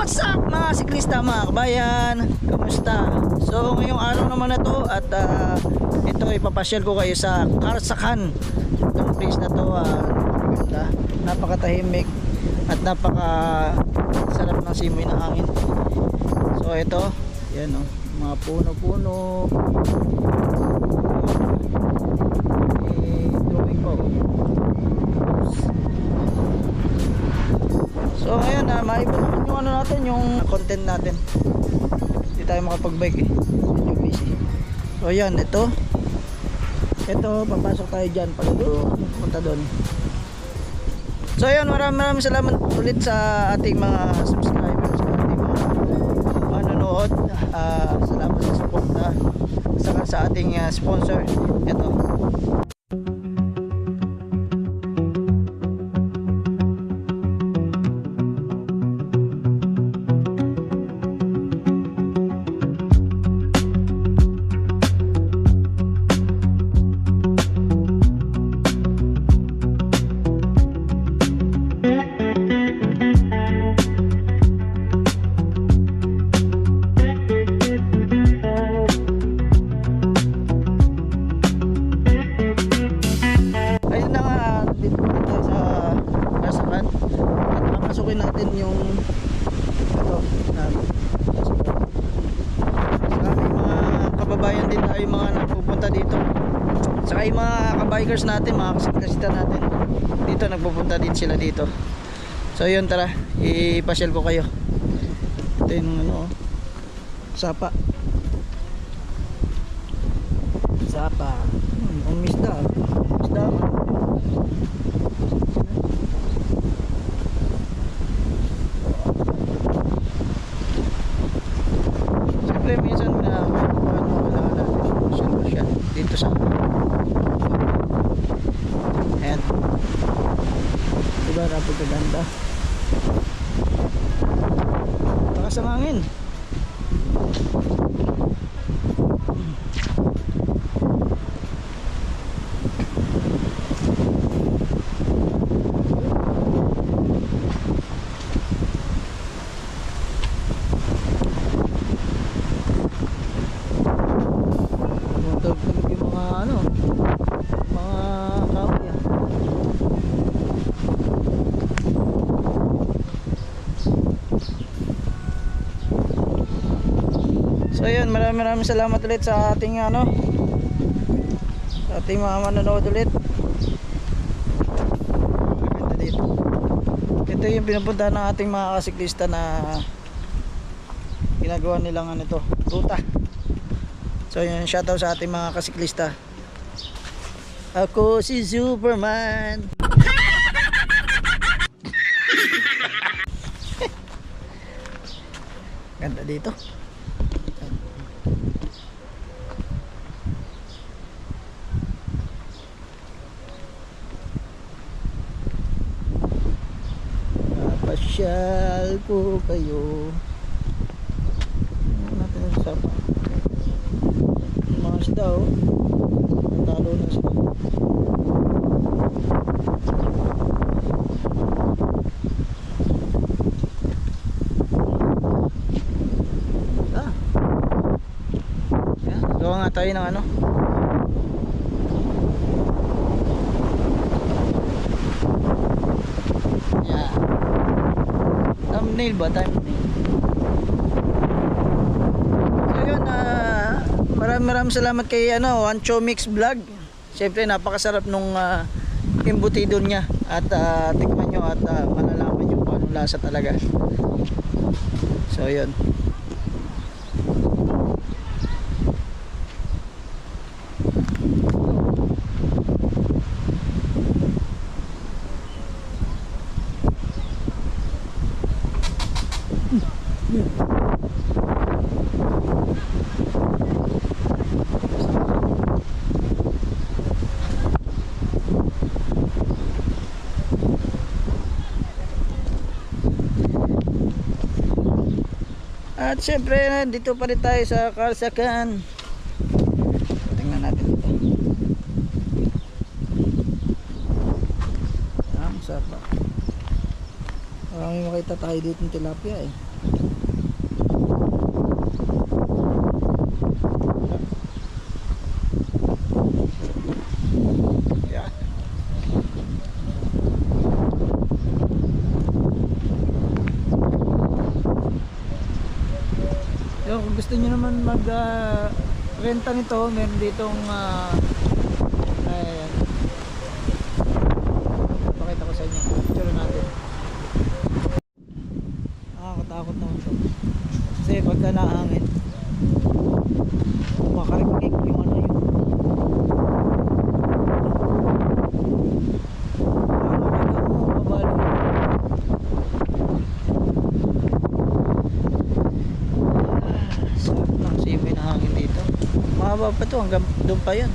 What's up mga siklista, mga kabayan? Kamusta? So ngayong araw naman na to at ito ipapasyal ko kayo sa Karsakan. Itong place na to ganda, napakatahimik at napaka sarap ng simoy ng hangin. So ito, yan o, mga puno-puno. Drawing ko. So ngayon maiba naman yung ano natin, yung content natin. Hindi tayo makapag-bike medyo busy. So ayan, ito papasok tayo dyan pag punta doon. So ayan, maraming salamat ulit sa ating mga subscribers, sa ating mga manonood. Salamat sa support saka sa ating sponsor. Ito. Pasukin natin yung ito mga kababayan din tayo, mga nagpupunta dito, saka yung mga kabikers natin, mga kasiklista natin dito, nagpupunta din sila dito. So yun, tara ipasyal ko kayo. Ito yung ano, sapa ang misda minsan na wala natin siya dito sa ayan, diba, napagaganda, takas ang hangin. So yun, maraming salamat ulit sa ating sa ating mga manonood ulit. Maganda dito. Ito yung pinupuntahan ng ating mga kasiklista na ginagawa nilang ruta. So yun, shoutout sa ating mga kasiklista. Ako si Superman. Ganda dito. Pasyal ko kayo. Natin yung sapa. Mga isda talo na sila. Gawa nga tayo ng thumbnail ba? Thumbnail. So yun, maraming salamat kay Ancho Mix Vlog. Siyempre napakasarap nung embutido niya. At tikman nyo at malalaman nyo kung anong lasa talaga. So yun. At syempre dito pa rin tayo sa Karsakan. Tingnan natin dito. Ang sapa. Marami makita nakakita tayo dito ng tilapia eh. Yan. Yo, kung gusto niyo naman mag renta nito, meron ditong ayan. Pakita ko sa inyo. Picture natin. Nakakatakot naman to. Kasi pagka nahangin, makarikik yung ano yung sarap ng simoy na hangin dito. Mahaba pa to, hanggang doon pa yan.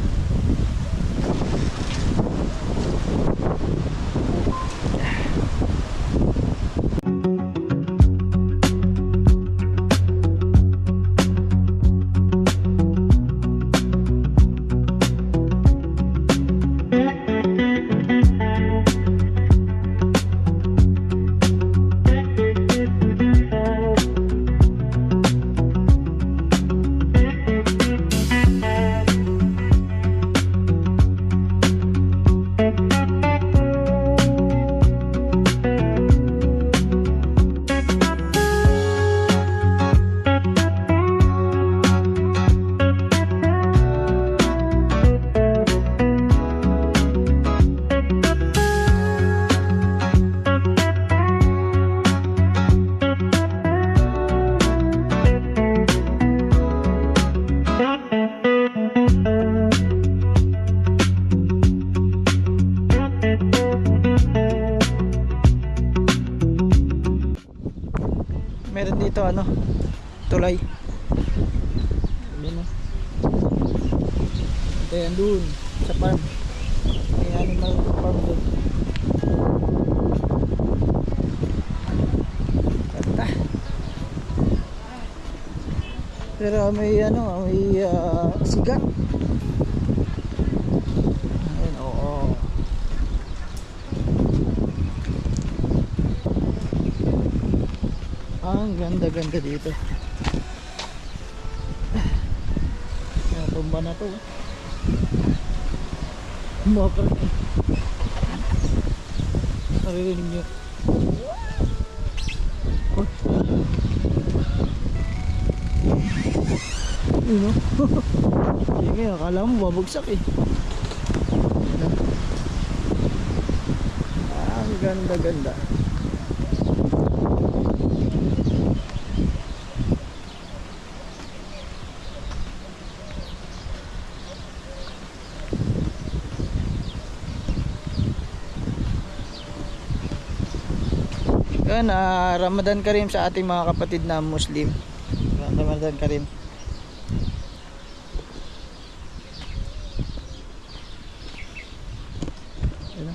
Meron dito ano, tulay. Ayan o. Ito yan dun sa farm. May animal farm dun. Kanta. Pero may ano, may sigat. Ayan, oo. Ang ganda-ganda dito. Ayan, tumba na to. Makar. Naririnig nyo. Oh. Yun o. Sige, akala mo babagsak eh. Ang ganda-ganda. Yan, Ramadan Karim sa ating mga kapatid na Muslim. Ramadan Karim. Yan.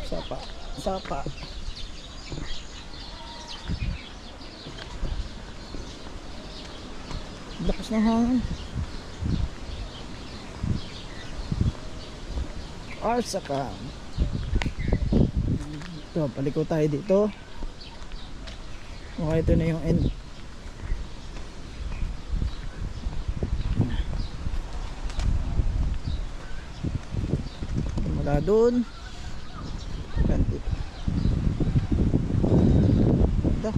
Sapa, sapa. Lakas ng hangin. Saka ito, paliko tayo dito. Okay, ito na yung end. Mula doon ganti. Ito.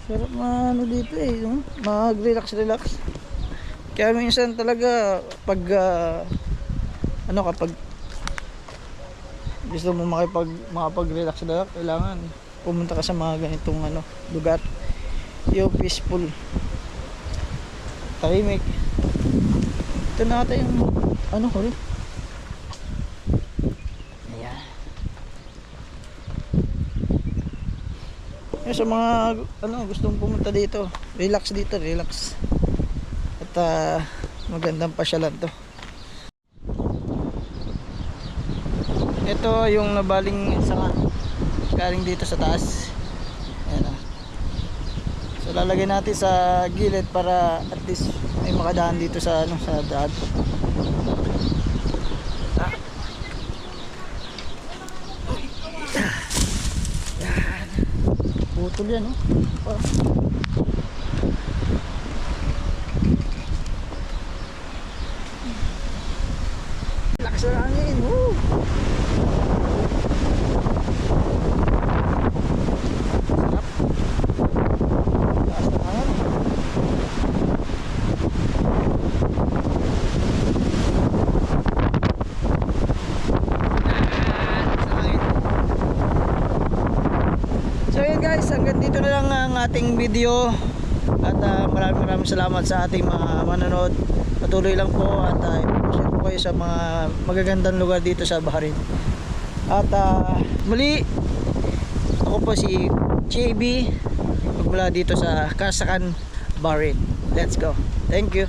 Sarap ano dito eh, no? Mag-relax. Kaya minsan talaga pag ano, kapag gusto mo makapag-relax na, kailangan pumunta ka sa mga ganitong ano, lugar. Yung peaceful, tahimik. Ito na ata yung ano ko rin. Ayan. Yung sa mga ano, gustong pumunta dito, relax dito, relax. At magandang pasyalan to. Ito yung nabaling sanga galing dito sa taas. Ayan o. So So lalagay natin sa gilid para at least may makadaan dito sa ano, sa daan. Putol yan, oh. Oh. Lakas ng hangin. Woo! Sarap. Lakas ng hangin. So yun guys, hanggang dito na lang ang ating video. At maraming salamat sa ating mga manonood. Patuloy lang po at i-share po kayo sa mga magagandang lugar dito sa Bahrain. At muli, ako po si JB mula dito sa Karsakan, Bahrain. Let's go. Thank you.